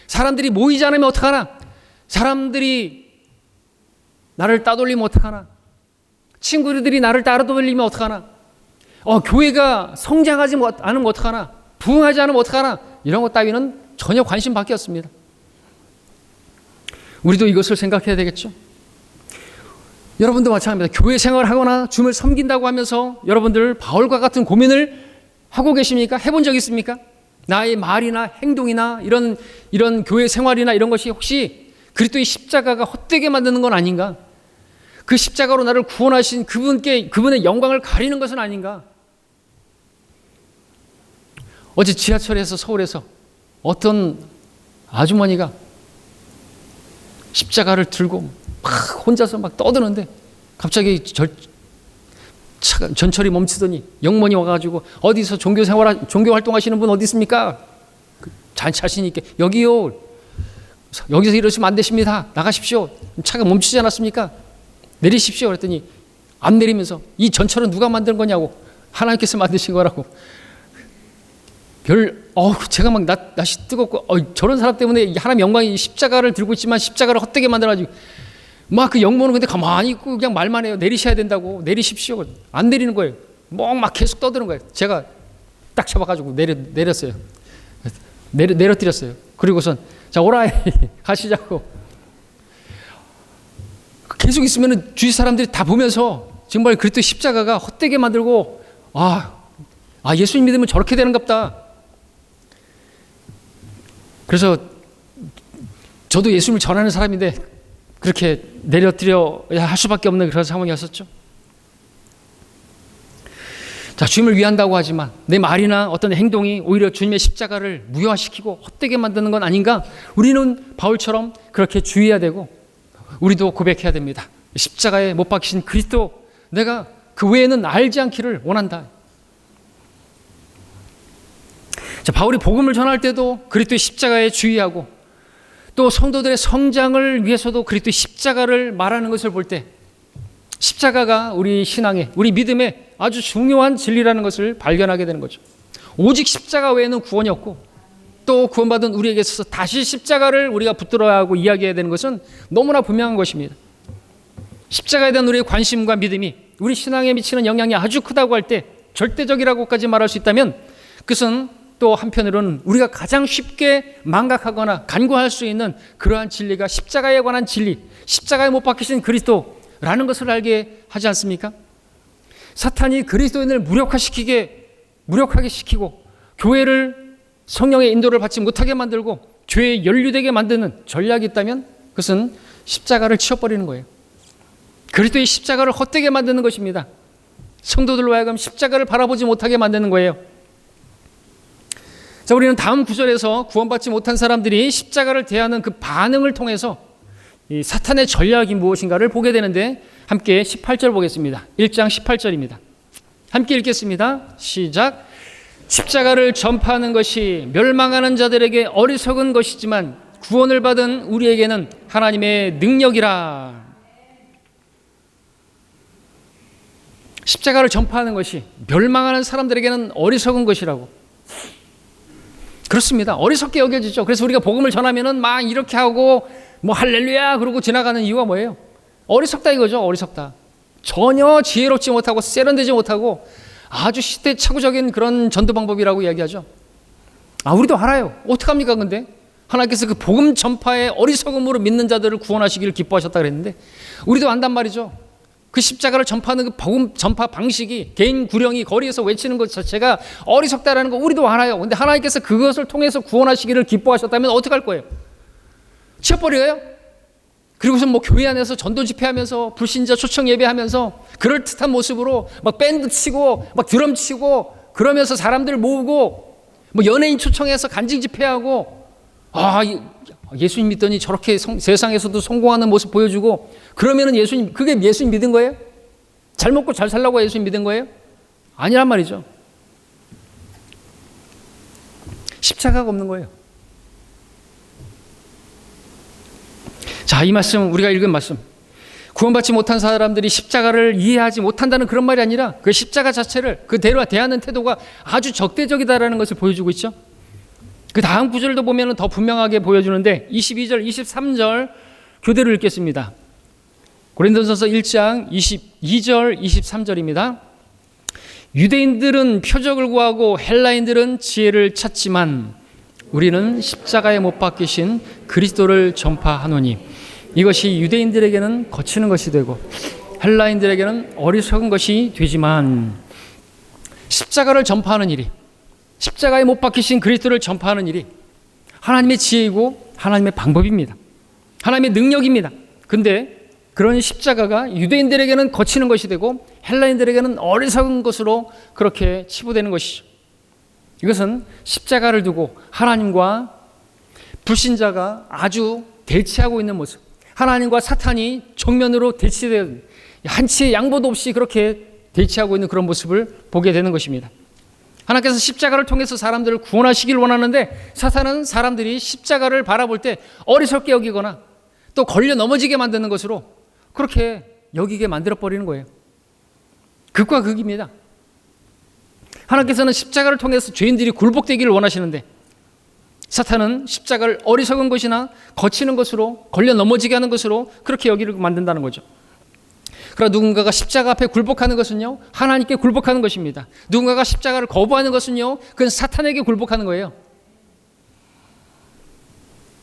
사람들이 모이지 않으면 어떡하나, 사람들이 나를 따돌리면 어떡하나, 친구들이 나를 따돌리면 어떡하나, 교회가 성장하지 않으면 어떡하나, 부흥하지 않으면 어떡하나, 이런 것 따위는 전혀 관심 밖에 없습니다. 우리도 이것을 생각해야 되겠죠. 여러분도 마찬가지입니다. 교회 생활을 하거나 주님을 섬긴다고 하면서 여러분들 바울과 같은 고민을 하고 계십니까? 해본 적 있습니까? 나의 말이나 행동이나 이런 교회 생활이나 이런 것이 혹시 그리스도의 십자가가 헛되게 만드는 건 아닌가? 그 십자가로 나를 구원하신 그분의 영광을 가리는 것은 아닌가? 어제 지하철에서 서울에서 어떤 아주머니가 십자가를 들고 막 혼자서 막 떠드는데 갑자기 전철이 멈추더니 영문이 와가지고 어디서 종교 활동하시는 분 어디 있습니까? 자신 있게 여기요. 여기서 이러시면 안 되십니다. 나가십시오. 차가 멈추지 않았습니까? 내리십시오. 그랬더니 안 내리면서 이 전철은 누가 만든 거냐고. 하나님께서 만드신 거라고. 제가 막 낯이 뜨겁고 저런 사람 때문에 하나님 영광이 십자가를 들고 있지만 십자가를 헛되게 만들어가지고 막 그 영문은 근데 가만히 있고 그냥 말만 해요. 내리셔야 된다고. 내리십시오. 안 내리는 거예요. 막 계속 떠드는 거예요. 제가 딱 잡아가지고 내렸어요. 내려뜨렸어요. 그리고선 자 오라이 가시자고. 계속 있으면 주위 사람들이 다 보면서 정말 그리스도 십자가가 헛되게 만들고 예수님 믿으면 저렇게 되는갑다. 그래서 저도 예수님을 전하는 사람인데 그렇게 내려뜨려야 할 수밖에 없는 그런 상황이었었죠. 자, 주님을 위한다고 하지만 내 말이나 어떤 행동이 오히려 주님의 십자가를 무효화시키고 헛되게 만드는 건 아닌가? 우리는 바울처럼 그렇게 주의해야 되고 우리도 고백해야 됩니다. 십자가에 못 박히신 그리스도, 내가 그 외에는 알지 않기를 원한다. 자, 바울이 복음을 전할 때도 그리스도의 십자가에 주의하고 또 성도들의 성장을 위해서도 그리스도의 십자가를 말하는 것을 볼 때 십자가가 우리 신앙의, 우리 믿음의 아주 중요한 진리라는 것을 발견하게 되는 거죠. 오직 십자가 외에는 구원이 없고 또 구원받은 우리에게 있어서 다시 십자가를 우리가 붙들어야 하고 이야기해야 되는 것은 너무나 분명한 것입니다. 십자가에 대한 우리의 관심과 믿음이 우리 신앙에 미치는 영향이 아주 크다고 할 때, 절대적이라고까지 말할 수 있다면 그것은 또 한편으로는 우리가 가장 쉽게 망각하거나 간과할 수 있는 그러한 진리가 십자가에 관한 진리, 십자가에 못 박히신 그리스도라는 것을 알게 하지 않습니까? 사탄이 그리스도인을 무력하게 시키고 교회를 성령의 인도를 받지 못하게 만들고 죄에 연루되게 만드는 전략이 있다면 그것은 십자가를 치워버리는 거예요. 그리스도의 십자가를 헛되게 만드는 것입니다. 성도들로 하여금 십자가를 바라보지 못하게 만드는 거예요. 자, 우리는 다음 구절에서 구원받지 못한 사람들이 십자가를 대하는 그 반응을 통해서 이 사탄의 전략이 무엇인가를 보게 되는데 함께 18절 보겠습니다. 1장 18절입니다. 함께 읽겠습니다. 시작. 십자가를 전파하는 것이 멸망하는 자들에게 어리석은 것이지만 구원을 받은 우리에게는 하나님의 능력이라. 십자가를 전파하는 것이 멸망하는 사람들에게는 어리석은 것이라고. 그렇습니다. 어리석게 여겨지죠. 그래서 우리가 복음을 전하면은 막 이렇게 하고 뭐 할렐루야 그러고 지나가는 이유가 뭐예요? 어리석다 이거죠. 어리석다. 전혀 지혜롭지 못하고 세련되지 못하고 아주 시대착오적인 그런 전도 방법이라고 이야기하죠. 우리도 알아요. 어떡합니까 근데? 하나님께서 그 복음 전파의 어리석음으로 믿는 자들을 구원하시기를 기뻐하셨다 그랬는데 우리도 안단 말이죠. 그 십자가를 전파하는 그 복음 전파 방식이 개인 구령이 거리에서 외치는 것 자체가 어리석다라는 거 우리도 알아요. 근데 하나님께서 그것을 통해서 구원하시기를 기뻐하셨다면 어떡할 거예요? 치워버려요? 그리고서 뭐 교회 안에서 전도 집회하면서 불신자 초청 예배하면서 그럴듯한 모습으로 막 밴드 치고 막 드럼 치고 그러면서 사람들 모으고 뭐 연예인 초청해서 간증 집회하고 예수님 믿더니 저렇게 세상에서도 성공하는 모습 보여주고 그러면은 예수님, 그게 예수님 믿은 거예요? 잘 먹고 잘 살라고 예수님 믿은 거예요? 아니란 말이죠. 십자가가 없는 거예요. 자, 이 말씀, 우리가 읽은 말씀, 구원받지 못한 사람들이 십자가를 이해하지 못한다는 그런 말이 아니라 그 십자가 자체를 그대로 대하는 태도가 아주 적대적이다라는 것을 보여주고 있죠. 그 다음 구절도 보면 더 분명하게 보여주는데 22절, 23절 교대로 읽겠습니다. 고린도전서 1장 22절, 23절입니다. 유대인들은 표적을 구하고 헬라인들은 지혜를 찾지만 우리는 십자가에 못 박히신 그리스도를 전파하노니 이것이 유대인들에게는 거치는 것이 되고 헬라인들에게는 어리석은 것이 되지만 십자가를 전파하는 일이, 십자가에 못 박히신 그리스도를 전파하는 일이 하나님의 지혜이고 하나님의 방법입니다. 하나님의 능력입니다. 근데 그런 십자가가 유대인들에게는 거치는 것이 되고 헬라인들에게는 어리석은 것으로 그렇게 치부되는 것이죠. 이것은 십자가를 두고 하나님과 불신자가 아주 대치하고 있는 모습, 하나님과 사탄이 정면으로 대치되는, 한치의 양보도 없이 그렇게 대치하고 있는 그런 모습을 보게 되는 것입니다. 하나님께서 십자가를 통해서 사람들을 구원하시길 원하는데 사탄은 사람들이 십자가를 바라볼 때 어리석게 여기거나 또 걸려 넘어지게 만드는 것으로 그렇게 여기게 만들어버리는 거예요. 극과 극입니다. 하나님께서는 십자가를 통해서 죄인들이 굴복되기를 원하시는데 사탄은 십자가를 어리석은 것이나 거치는 것으로, 걸려 넘어지게 하는 것으로 그렇게 여기를 만든다는 거죠. 그러나 누군가가 십자가 앞에 굴복하는 것은요, 하나님께 굴복하는 것입니다. 누군가가 십자가를 거부하는 것은요, 그건 사탄에게 굴복하는 거예요.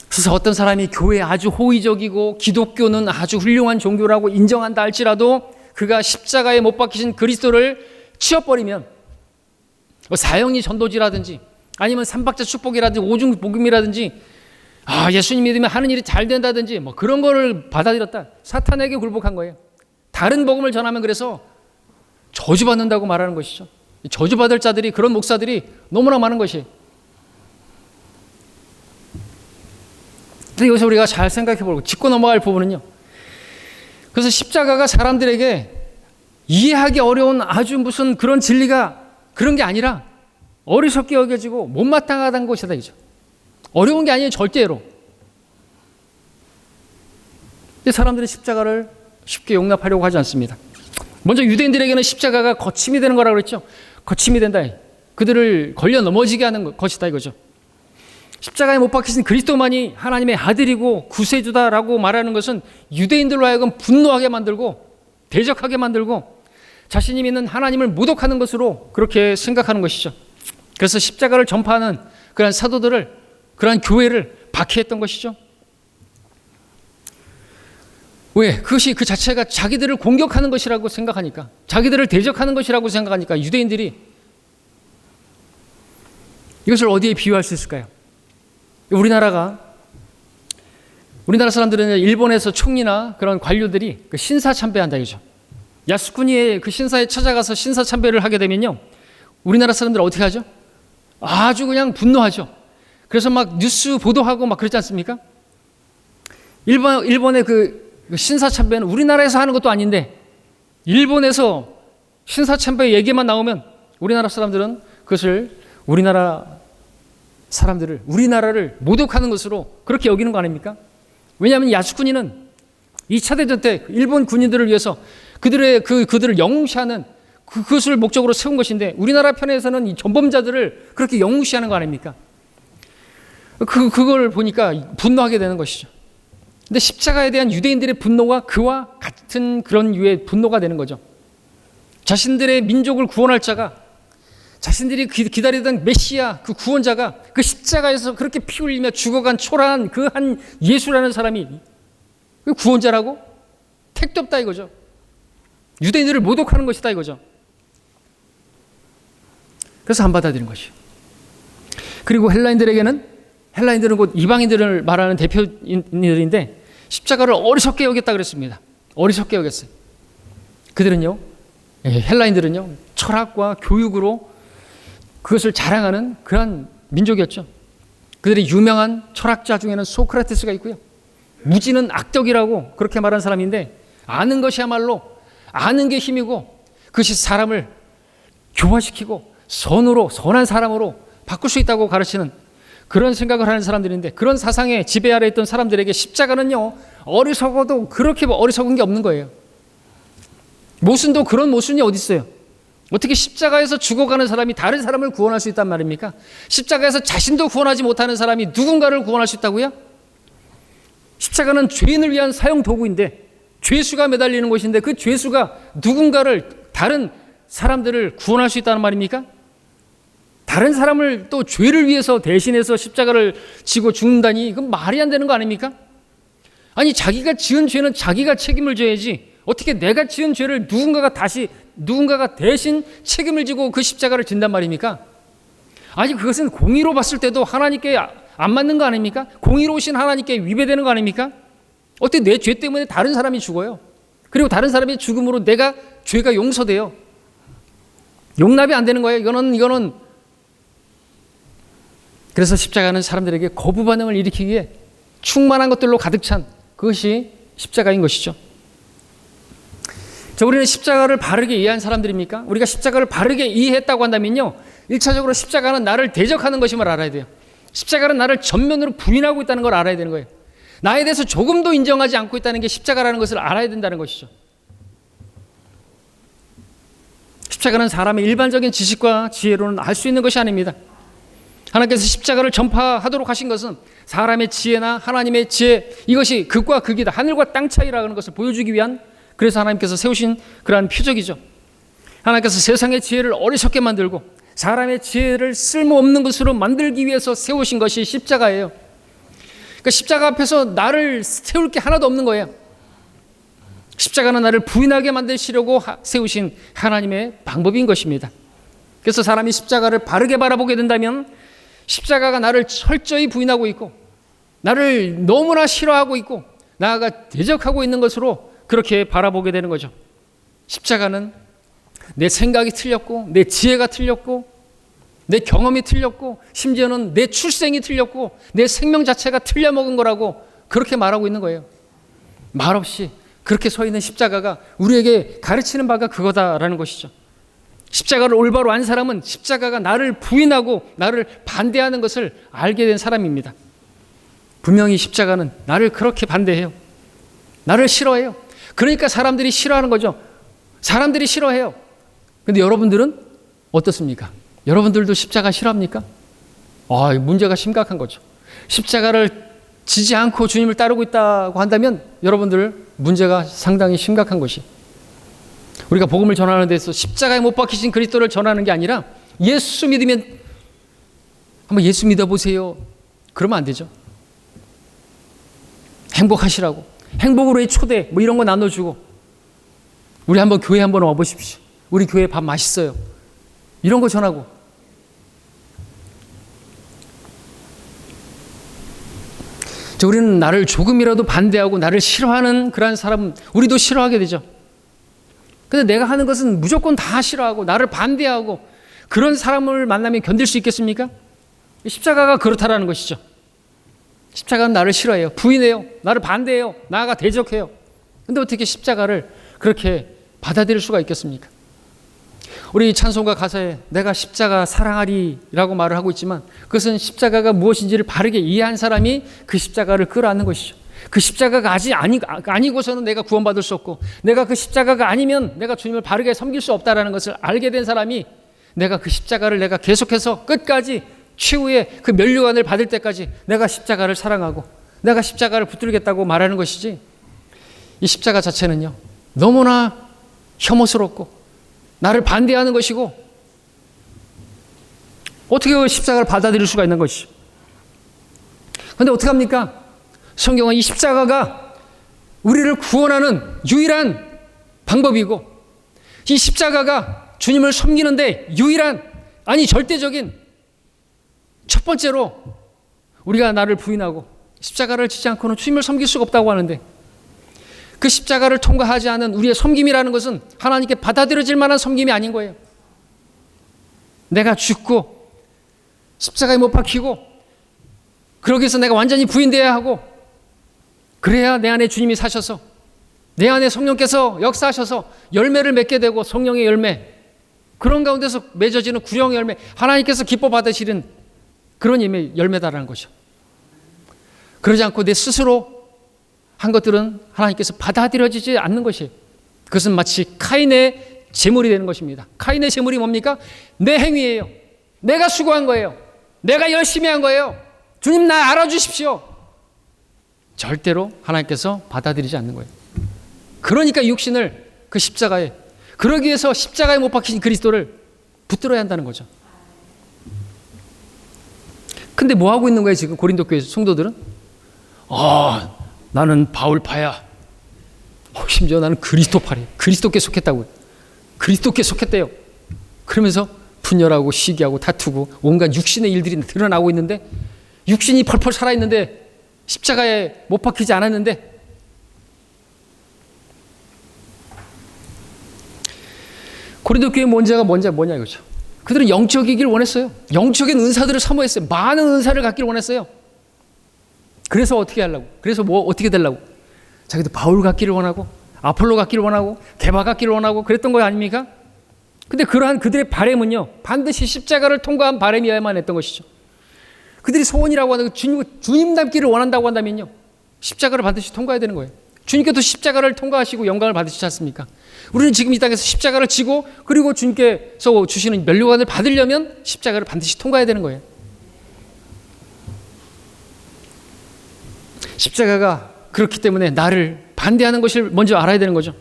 그래서 어떤 사람이 교회에 아주 호의적이고 기독교는 아주 훌륭한 종교라고 인정한다 할지라도 그가 십자가에 못 박히신 그리스도를 치워버리면 뭐 사형리 전도지라든지 아니면 삼박자 축복이라든지 오중 복음이라든지 예수님 믿으면 하는 일이 잘 된다든지 뭐 그런 거를 받아들였다. 사탄에게 굴복한 거예요. 다른 복음을 전하면 그래서 저주받는다고 말하는 것이죠. 저주받을 자들이, 그런 목사들이 너무나 많은 것이에요. 근데 여기서 우리가 잘 생각해보고 짚고 넘어갈 부분은요, 그래서 십자가가 사람들에게 이해하기 어려운 아주 무슨 그런 진리가 그런 게 아니라 어리석게 여겨지고 못마땅하다는 것이다, 이죠. 어려운 게 아니에요, 절대로. 근데 사람들이 십자가를 쉽게 용납하려고 하지 않습니다. 먼저 유대인들에게는 십자가가 거침이 되는 거라고 그랬죠. 거침이 된다. 그들을 걸려 넘어지게 하는 것이다, 이거죠. 십자가에 못 박히신 그리스도만이 하나님의 아들이고 구세주다라고 말하는 것은 유대인들로 하여금 분노하게 만들고 대적하게 만들고 자신이 믿는 하나님을 모독하는 것으로 그렇게 생각하는 것이죠. 그래서 십자가를 전파하는 그런 사도들을, 그런 교회를 박해했던 것이죠. 왜? 그것이 그 자체가 자기들을 공격하는 것이라고 생각하니까, 자기들을 대적하는 것이라고 생각하니까 유대인들이 이것을 어디에 비유할 수 있을까요? 우리나라 사람들은 일본에서 총리나 그런 관료들이 그 신사참배한다, 이거죠. 야스쿠니의 그 신사에 찾아가서 신사참배를 하게 되면요, 우리나라 사람들 어떻게 하죠? 아주 그냥 분노하죠. 그래서 막 뉴스 보도하고 막 그렇지 않습니까? 일본의 그 신사참배는 우리나라에서 하는 것도 아닌데 일본에서 신사참배 얘기만 나오면 우리나라 사람들은 그것을 우리나라를 모독하는 것으로 그렇게 여기는 거 아닙니까? 왜냐하면 야스쿠니는 2차 대전 때 일본 군인들을 위해서 그들을 영웅시하는 그것을 목적으로 세운 것인데 우리나라 편에서는 이 전범자들을 그렇게 영웅시하는 거 아닙니까? 그걸 보니까 분노하게 되는 것이죠. 근데 십자가에 대한 유대인들의 분노가 그와 같은 그런 유의 분노가 되는 거죠. 자신들의 민족을 구원할 자가, 자신들이 기다리던 메시아, 그 구원자가 그 십자가에서 그렇게 피 흘리며 죽어간 초라한 그 한 예수라는 사람이 그 구원자라고? 택도 없다, 이거죠. 유대인들을 모독하는 것이다, 이거죠. 그래서 안 받아들인 것이에요. 그리고 헬라인들은 곧 이방인들을 말하는 대표인들인데 십자가를 어리석게 여겼다 그랬습니다. 어리석게 여겼어요. 헬라인들은요, 철학과 교육으로 그것을 자랑하는 그런 민족이었죠. 그들의 유명한 철학자 중에는 소크라테스가 있고요. 무지는 악덕이라고 그렇게 말한 사람인데 아는 것이야말로 아는 게 힘이고 그것이 사람을 교화시키고 선한 사람으로 바꿀 수 있다고 가르치는 그런 생각을 하는 사람들인데 그런 사상에 지배 아래 있던 사람들에게 십자가는요, 어리석어도 그렇게 어리석은 게 없는 거예요. 모순도 그런 모순이 어디 있어요? 어떻게 십자가에서 죽어가는 사람이 다른 사람을 구원할 수 있단 말입니까? 십자가에서 자신도 구원하지 못하는 사람이 누군가를 구원할 수 있다고요? 십자가는 죄인을 위한 사용 도구인데 죄수가 매달리는 곳인데 그 죄수가 누군가를, 다른 사람들을 구원할 수 있다는 말입니까? 다른 사람을 또 죄를 위해서 대신해서 십자가를 지고 죽는다니 그건 말이 안 되는 거 아닙니까? 아니, 자기가 지은 죄는 자기가 책임을 져야지 어떻게 내가 지은 죄를 누군가가 대신 책임을 지고 그 십자가를 진단 말입니까? 아니, 그것은 공의로 봤을 때도 하나님께 안 맞는 거 아닙니까? 공의로우신 하나님께 위배되는 거 아닙니까? 어떻게 내 죄 때문에 다른 사람이 죽어요? 그리고 다른 사람의 죽음으로 내가 죄가 용서돼요? 용납이 안 되는 거예요. 이거는 그래서 십자가는 사람들에게 거부 반응을 일으키기에 충만한 것들로 가득 찬 그것이 십자가인 것이죠. 자, 우리는 십자가를 바르게 이해한 사람들입니까? 우리가 십자가를 바르게 이해했다고 한다면요, 1차적으로 십자가는 나를 대적하는 것임을 알아야 돼요. 십자가는 나를 전면으로 부인하고 있다는 걸 알아야 되는 거예요. 나에 대해서 조금도 인정하지 않고 있다는 게 십자가라는 것을 알아야 된다는 것이죠. 십자가는 사람의 일반적인 지식과 지혜로는 알 수 있는 것이 아닙니다. 하나님께서 십자가를 전파하도록 하신 것은 사람의 지혜나 하나님의 지혜, 이것이 극과 극이다, 하늘과 땅 차이라는 것을 보여주기 위한, 그래서 하나님께서 세우신 그러한 표적이죠. 하나님께서 세상의 지혜를 어리석게 만들고 사람의 지혜를 쓸모없는 것으로 만들기 위해서 세우신 것이 십자가예요. 그러니까 십자가 앞에서 나를 세울 게 하나도 없는 거예요. 십자가는 나를 부인하게 만드시려고 세우신 하나님의 방법인 것입니다. 그래서 사람이 십자가를 바르게 바라보게 된다면 십자가가 나를 철저히 부인하고 있고 나를 너무나 싫어하고 있고 나아가 대적하고 있는 것으로 그렇게 바라보게 되는 거죠. 십자가는 내 생각이 틀렸고 내 지혜가 틀렸고 내 경험이 틀렸고 심지어는 내 출생이 틀렸고 내 생명 자체가 틀려먹은 거라고 그렇게 말하고 있는 거예요. 말없이 그렇게 서 있는 십자가가 우리에게 가르치는 바가 그거다라는 것이죠. 십자가를 올바로 안 사람은 십자가가 나를 부인하고 나를 반대하는 것을 알게 된 사람입니다. 분명히 십자가는 나를 그렇게 반대해요. 나를 싫어해요. 그러니까 사람들이 싫어하는 거죠. 사람들이 싫어해요. 근데 여러분들은 어떻습니까? 여러분들도 십자가 싫어합니까? 문제가 심각한 거죠. 십자가를 지지 않고 주님을 따르고 있다고 한다면 여러분들 문제가 상당히 심각한 것이, 우리가 복음을 전하는 데서 십자가에 못 박히신 그리스도를 전하는 게 아니라 예수 믿으면 한번 예수 믿어보세요. 그러면 안 되죠. 행복하시라고, 행복으로의 초대 뭐 이런 거 나눠주고, 우리 한번 교회 한번 와보십시오. 우리 교회 밥 맛있어요. 이런 거 전하고. 우리는 나를 조금이라도 반대하고 나를 싫어하는 그러한 사람, 우리도 싫어하게 되죠. 근데 내가 하는 것은 무조건 다 싫어하고 나를 반대하고 그런 사람을 만나면 견딜 수 있겠습니까? 십자가가 그렇다라는 것이죠. 십자가는 나를 싫어해요. 부인해요. 나를 반대해요. 나아가 대적해요. 근데 어떻게 십자가를 그렇게 받아들일 수가 있겠습니까? 우리 찬송가 가사에 내가 십자가 사랑하리라고 말을 하고 있지만 그것은 십자가가 무엇인지를 바르게 이해한 사람이 그 십자가를 끌어안는 것이죠. 그 십자가가 아니고서는 내가 구원받을 수 없고, 내가 그 십자가가 아니면 내가 주님을 바르게 섬길 수 없다라는 것을 알게 된 사람이 내가 그 십자가를 내가 계속해서 끝까지 최후의 그 면류관을 받을 때까지 내가 십자가를 사랑하고 내가 십자가를 붙들겠다고 말하는 것이지, 이 십자가 자체는요 너무나 혐오스럽고 나를 반대하는 것이고 어떻게 그 십자가를 받아들일 수가 있는 것이죠. 그런데 어떻게 합니까? 성경은 이 십자가가 우리를 구원하는 유일한 방법이고, 이 십자가가 주님을 섬기는데 유일한, 아니 절대적인, 첫 번째로 우리가 나를 부인하고 십자가를 지지 않고는 주님을 섬길 수가 없다고 하는데, 그 십자가를 통과하지 않은 우리의 섬김이라는 것은 하나님께 받아들여질 만한 섬김이 아닌 거예요. 내가 죽고 십자가에 못 박히고 그러기 위해서 내가 완전히 부인되어야 하고, 그래야 내 안에 주님이 사셔서 내 안에 성령께서 역사하셔서 열매를 맺게 되고, 성령의 열매, 그런 가운데서 맺어지는 구령의 열매, 하나님께서 기뻐 받으시는 그런 열매다라는 거죠. 그러지 않고 내 스스로 한 것들은 하나님께서 받아들여지지 않는 것이에요. 그것은 마치 카인의 제물이 되는 것입니다. 카인의 제물이 뭡니까? 내 행위예요. 내가 수고한 거예요. 내가 열심히 한 거예요. 주님 나 알아주십시오. 절대로 하나님께서 받아들이지 않는 거예요. 그러니까 육신을 그 십자가에, 그러기 위해서 십자가에 못 박힌 그리스도를 붙들어야 한다는 거죠. 근데 뭐 하고 있는 거예요 지금 고린도 교회 성도들은? 나는 바울파야. 심지어 나는 그리스도파래. 그리스도께 속했다고요. 그리스도께 속했대요. 그러면서 분열하고 시기하고 다투고 온갖 육신의 일들이 드러나고 있는데, 육신이 펄펄 살아있는데, 십자가에 못 박히지 않았는데, 고린도 교회 문제가 뭐냐 이거죠. 그들은 영적이길 원했어요. 영적인 은사들을 사모했어요. 많은 은사를 갖기를 원했어요. 그래서 어떻게 하려고? 그래서 어떻게 되려고? 자기도 바울 같기를 원하고 아폴로 같기를 원하고 게바 같기를 원하고 그랬던 거 아닙니까? 근데 그러한 그들의 바람은요 반드시 십자가를 통과한 바람이어야만 했던 것이죠. 그들이 소원이라고 하는 주님 닮기를 원한다고 한다면요 십자가를 반드시 통과해야 되는 거예요. 주님께서 십자가를 통과하시고 영광을 받으시지 않습니까? 우리는 지금 이 땅에서 십자가를 지고 그리고 주님께서 주시는 면류관을 받으려면 십자가를 반드시 통과해야 되는 거예요. 십자가가 그렇기 때문에 나를 반대하는 것을 먼저 알아야 되는 거죠.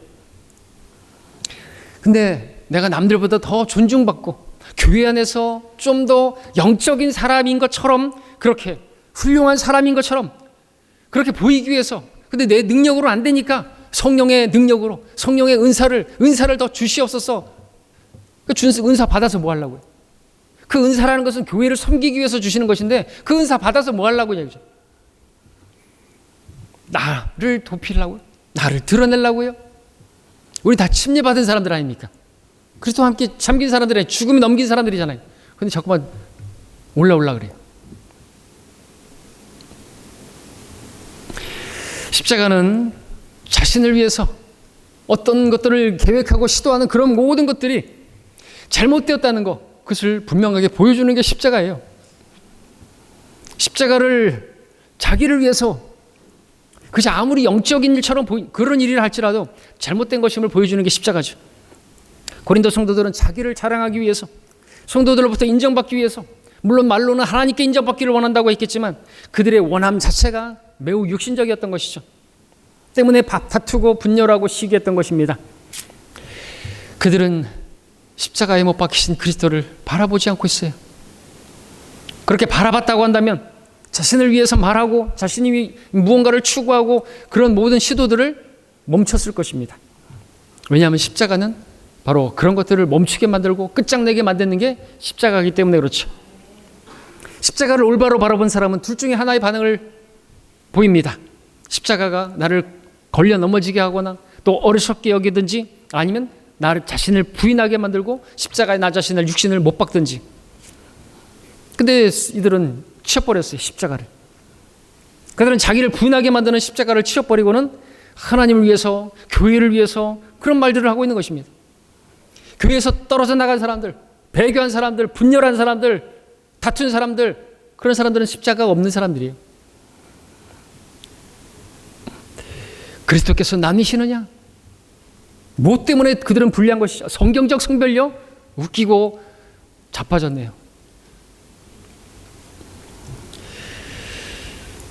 근데 내가 남들보다 더 존중받고 교회 안에서 좀 더 영적인 사람인 것처럼, 그렇게 훌륭한 사람인 것처럼 그렇게 보이기 위해서, 근데 내 능력으로 안 되니까 성령의 능력으로, 성령의 은사를 더 주시옵소서. 은사 받아서 뭐 하려고요? 그 은사라는 것은 교회를 섬기기 위해서 주시는 것인데 그 은사 받아서 뭐 하려고 얘기죠? 나를 도피려고요? 나를 드러내려고요? 우리 다 침례받은 사람들 아닙니까? 그리스도와 함께 잠긴 사람들이 죽음이 넘긴 사람들이잖아요. 근데 자꾸만 올라오려고 그래요. 십자가는 자신을 위해서 어떤 것들을 계획하고 시도하는 그런 모든 것들이 잘못되었다는 것, 그것을 분명하게 보여주는 게 십자가예요. 십자가를 자기를 위해서, 그것이 아무리 영적인 일처럼 그런 일을 할지라도 잘못된 것임을 보여주는 게 십자가죠. 고린도 성도들은 자기를 자랑하기 위해서, 성도들로부터 인정받기 위해서, 물론 말로는 하나님께 인정받기를 원한다고 했겠지만 그들의 원함 자체가 매우 육신적이었던 것이죠. 때문에 다투고 분열하고 시기했던 것입니다. 그들은 십자가에 못 박히신 그리스도를 바라보지 않고 있어요. 그렇게 바라봤다고 한다면 자신을 위해서 말하고 자신이 무언가를 추구하고 그런 모든 시도들을 멈췄을 것입니다. 왜냐하면 십자가는 바로 그런 것들을 멈추게 만들고 끝장내게 만드는 게 십자가이기 때문에 그렇죠. 십자가를 올바로 바라본 사람은 둘 중에 하나의 반응을 보입니다. 십자가가 나를 걸려 넘어지게 하거나 또 어리석게 여기든지 아니면 나를 자신을 부인하게 만들고 십자가에 나 자신을 육신을 못 박든지. 근데 이들은 치워버렸어요. 십자가를. 그들은 자기를 부인하게 만드는 십자가를 치워버리고는 하나님을 위해서, 교회를 위해서 그런 말들을 하고 있는 것입니다. 교회에서 떨어져 나간 사람들, 배교한 사람들, 분열한 사람들, 다툰 사람들, 그런 사람들은 십자가가 없는 사람들이에요. 그리스도께서 나뉘시느냐? 뭐 때문에 그들은 불리한 것이죠? 성경적 성별요? 웃기고 자빠졌네요.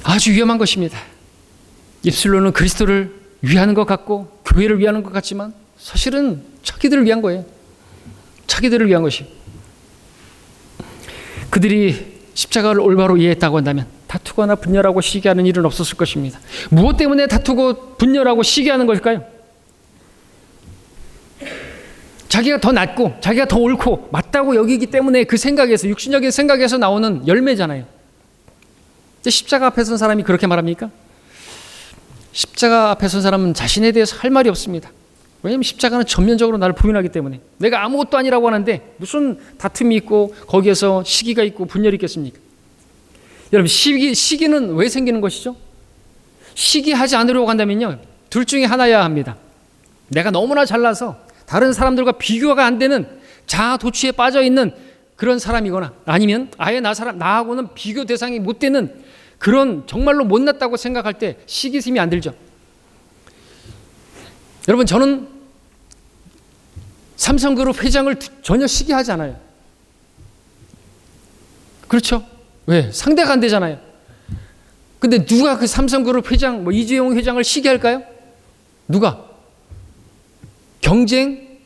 아주 위험한 것입니다. 입술로는 그리스도를 위하는 것 같고 교회를 위하는 것 같지만 사실은 자기들을 위한 거예요. 자기들을 위한 것이. 그들이 십자가를 올바로 이해했다고 한다면 다투거나 분열하고 시기하는 일은 없었을 것입니다. 무엇 때문에 다투고 분열하고 시기하는 것일까요? 자기가 더 낫고 자기가 더 옳고 맞다고 여기기 때문에 그 생각에서, 육신적인 생각에서 나오는 열매잖아요. 십자가 앞에 선 사람이 그렇게 말합니까? 십자가 앞에 선 사람은 자신에 대해서 할 말이 없습니다. 왜냐하면 십자가는 전면적으로 나를 부인하기 때문에. 내가 아무것도 아니라고 하는데 무슨 다툼이 있고 거기에서 시기가 있고 분열이 있겠습니까? 여러분, 시기는 왜 생기는 것이죠? 시기하지 않으려고 한다면요, 둘 중에 하나여야 합니다. 내가 너무나 잘나서 다른 사람들과 비교가 안 되는 자아 도취에 빠져 있는 그런 사람이거나 아니면 아예 나하고는 비교 대상이 못 되는 그런 정말로 못났다고 생각할 때 시기심이 안 들죠. 여러분, 저는 삼성그룹 회장을 전혀 시기하지 않아요. 그렇죠? 왜? 상대가 안 되잖아요. 근데 누가 그 삼성그룹 회장, 이재용 회장을 시기할까요? 누가? 경쟁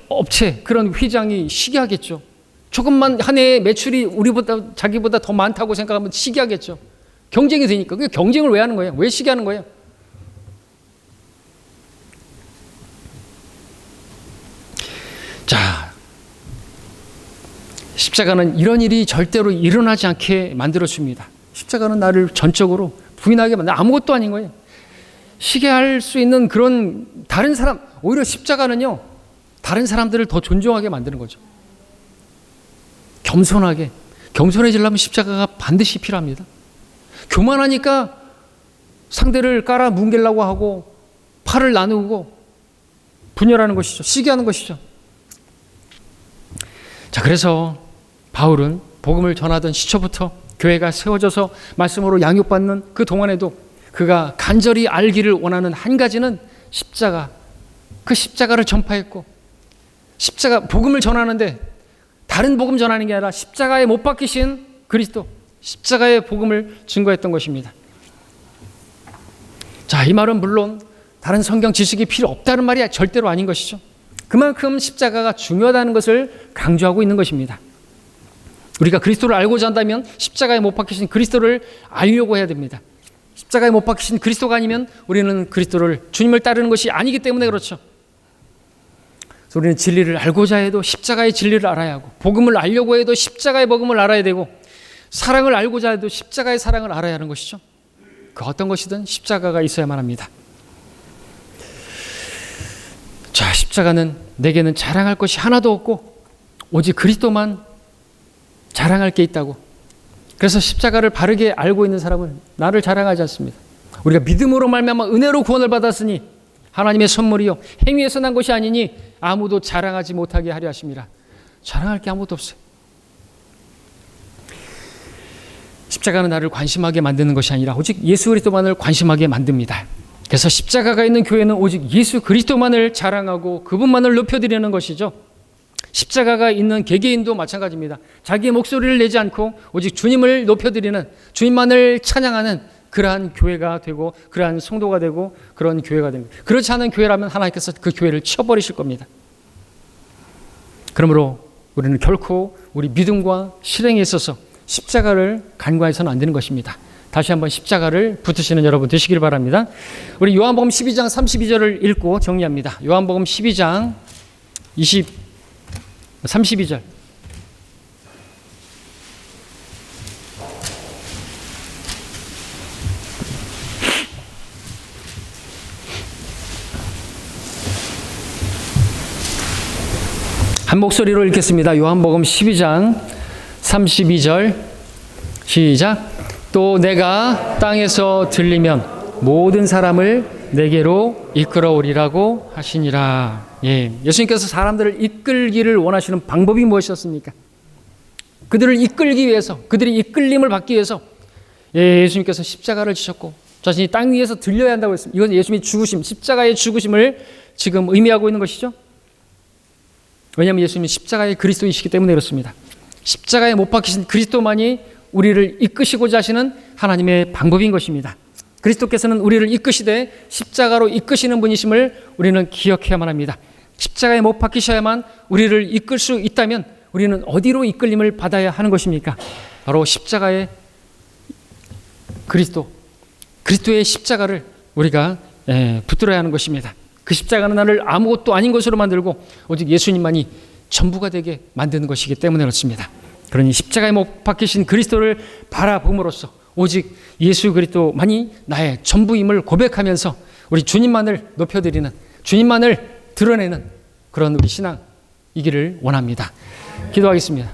업체 그런 회장이 시기하겠죠. 조금만 한 해에 매출이 자기보다 더 많다고 생각하면 시기하겠죠. 경쟁이 되니까. 그 경쟁을 왜 하는 거예요? 왜 시기하는 거예요? 자, 십자가는 이런 일이 절대로 일어나지 않게 만들어줍니다. 십자가는 나를 전적으로 부인하게 아무것도 아닌 거예요. 시기할 수 있는 그런 다른 사람, 오히려 십자가는요, 다른 사람들을 더 존중하게 만드는 거죠. 겸손해지려면 십자가가 반드시 필요합니다. 교만하니까 상대를 깔아 뭉개려고 하고 팔을 나누고 분열하는 것이죠. 시기하는 것이죠. 자, 그래서 바울은 복음을 전하던 시초부터 교회가 세워져서 말씀으로 양육받는 그 동안에도 그가 간절히 알기를 원하는 한 가지는 십자가, 그 십자가를 전파했고, 복음을 전하는데 다른 복음 전하는 게 아니라 십자가에 못 박히신 그리스도, 십자가의 복음을 증거했던 것입니다. 자, 이 말은 물론 다른 성경 지식이 필요 없다는 말이 절대로 아닌 것이죠. 그만큼 십자가가 중요하다는 것을 강조하고 있는 것입니다. 우리가 그리스도를 알고자 한다면 십자가에 못 박히신 그리스도를 알려고 해야 됩니다. 십자가에 못 박히신 그리스도가 아니면 우리는 주님을 따르는 것이 아니기 때문에 그렇죠. 그래서 우리는 진리를 알고자 해도 십자가의 진리를 알아야 하고, 복음을 알려고 해도 십자가의 복음을 알아야 되고, 사랑을 알고자 해도 십자가의 사랑을 알아야 하는 것이죠. 그 어떤 것이든 십자가가 있어야만 합니다. 자, 십자가는 내게는 자랑할 것이 하나도 없고 오직 그리스도만 자랑할 게 있다고. 그래서 십자가를 바르게 알고 있는 사람은 나를 자랑하지 않습니다. 우리가 믿음으로 말미암아 은혜로 구원을 받았으니 하나님의 선물이요 행위에서 난 것이 아니니 아무도 자랑하지 못하게 하려 하심이라. 자랑할 게 아무것도 없어요. 십자가는 나를 관심하게 만드는 것이 아니라 오직 예수 그리스도만을 관심하게 만듭니다. 그래서 십자가가 있는 교회는 오직 예수 그리스도만을 자랑하고 그분만을 높여드리는 것이죠. 십자가가 있는 개개인도 마찬가지입니다. 자기의 목소리를 내지 않고 오직 주님을 높여드리는, 주님만을 찬양하는 그러한 교회가 되고, 그러한 성도가 되고, 그런 교회가 됩니다. 그렇지 않은 교회라면 하나님께서 그 교회를 쳐버리실 겁니다. 그러므로 우리는 결코 우리 믿음과 실행에 있어서 십자가를 간과해서는 안 되는 것입니다. 다시 한번 십자가를 붙으시는 여러분 되시길 바랍니다. 우리 요한복음 12장 32절을 읽고 정리합니다. 요한복음 12장 32절. 한 목소리로 읽겠습니다. 요한복음 12장 32절 시작. 또 내가 땅에서 들리면 모든 사람을 내게로 이끌어오리라고 하시니라. 예, 예수님께서 사람들을 이끌기를 원하시는 방법이 무엇이었습니까? 그들을 이끌기 위해서, 그들이 이끌림을 받기 위해서 예수님께서 십자가를 지셨고 자신이 땅 위에서 들려야 한다고 했습니다. 이건 예수님의 죽으심, 십자가의 죽으심을 지금 의미하고 있는 것이죠. 왜냐하면 예수님은 십자가의 그리스도이시기 때문에 그렇습니다. 십자가에 못 박히신 그리스도만이 우리를 이끄시고자 하시는 하나님의 방법인 것입니다. 그리스도께서는 우리를 이끄시되 십자가로 이끄시는 분이심을 우리는 기억해야만 합니다. 십자가에 못 박히셔야만 우리를 이끌 수 있다면 우리는 어디로 이끌림을 받아야 하는 것입니까? 바로 십자가의 그리스도의 십자가를 우리가 붙들어야 하는 것입니다. 그 십자가는 나를 아무것도 아닌 것으로 만들고 오직 예수님만이 전부가 되게 만드는 것이기 때문에 그렇습니다. 그러니 십자가에 못 박히신 그리스도를 바라봄으로써 오직 예수 그리스도만이 나의 전부임을 고백하면서 우리 주님만을 높여드리는, 주님만을 드러내는 그런 우리 신앙이기를 원합니다. 기도하겠습니다.